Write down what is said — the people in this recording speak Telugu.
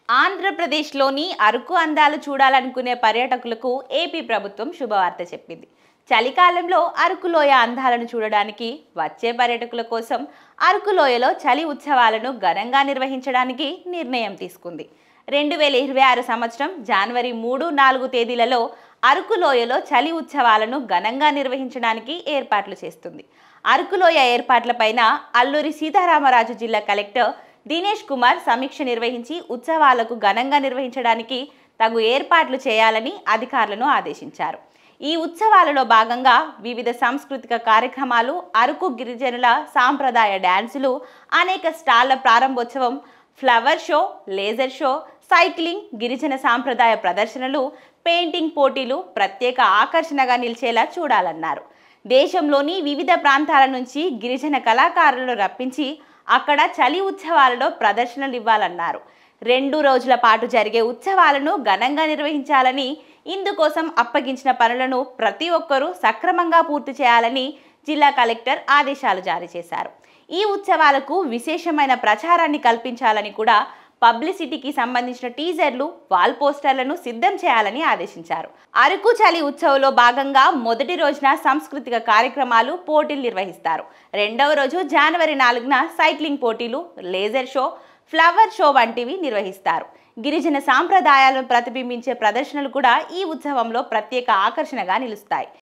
ఆంధ్రప్రదేశ్లోని అరకు అందాలు చూడాలనుకునే పర్యాటకులకు ఏపీ ప్రభుత్వం శుభవార్త చెప్పింది. చలికాలంలో అరకులోయ అందాలను చూడడానికి వచ్చే పర్యాటకుల కోసం అరకులోయలో చలి ఉత్సవాలను ఘనంగా నిర్వహించడానికి నిర్ణయం తీసుకుంది. 2026 సంవత్సరం జనవరి 3-4 తేదీలలో అరకులోయలో చలి ఉత్సవాలను ఘనంగా నిర్వహించడానికి ఏర్పాట్లు చేస్తుంది. అరకులోయ ఏర్పాట్లపైన అల్లూరి సీతారామరాజు జిల్లా కలెక్టర్ దినేష్ కుమార్ సమీక్ష నిర్వహించి ఉత్సవాలకు ఘనంగా నిర్వహించడానికి తగు ఏర్పాట్లు చేయాలని అధికారులను ఆదేశించారు. ఈ ఉత్సవాలలో భాగంగా వివిధ సాంస్కృతిక కార్యక్రమాలు, అరకు గిరిజనుల సాంప్రదాయ డాన్సులు, అనేక స్టాళ్ల ప్రారంభోత్సవం, flower show, laser show, cycling, గిరిజన సాంప్రదాయ ప్రదర్శనలు, పెయింటింగ్ పోటీలు ప్రత్యేక ఆకర్షణగా నిలిచేలా చూడాలన్నారు. దేశంలోని వివిధ ప్రాంతాల నుంచి గిరిజన కళాకారులను రప్పించి అక్కడ చలి ఉత్సవాలలో ప్రదర్శనలు ఇవ్వాలన్నారు. 2 రోజుల పాటు జరిగే ఉత్సవాలను ఘనంగా నిర్వహించాలని, ఇందుకోసం అప్పగించిన పనులను ప్రతి ఒక్కరూ సక్రమంగా పూర్తి చేయాలని జిల్లా కలెక్టర్ ఆదేశాలు జారీ చేశారు. ఈ ఉత్సవాలకు విశేషమైన ప్రచారాన్ని కల్పించాలని కూడా పబ్లిసిటీకి సంబంధించిన టీజర్లు, వాల్ పోస్టర్లను సిద్ధం చేయాలని ఆదేశించారు. అరకు చలి ఉత్సవంలో భాగంగా మొదటి రోజున సాంస్కృతిక కార్యక్రమాలు, పోటీలు నిర్వహిస్తారు. రెండవ రోజు జనవరి 4న సైక్లింగ్ పోటీలు, లేజర్ షో, ఫ్లవర్ షో వంటివి నిర్వహిస్తారు. గిరిజన సాంప్రదాయాలను ప్రతిబింబించే ప్రదర్శనలు కూడా ఈ ఉత్సవంలో ప్రత్యేక ఆకర్షణగా నిలుస్తాయి.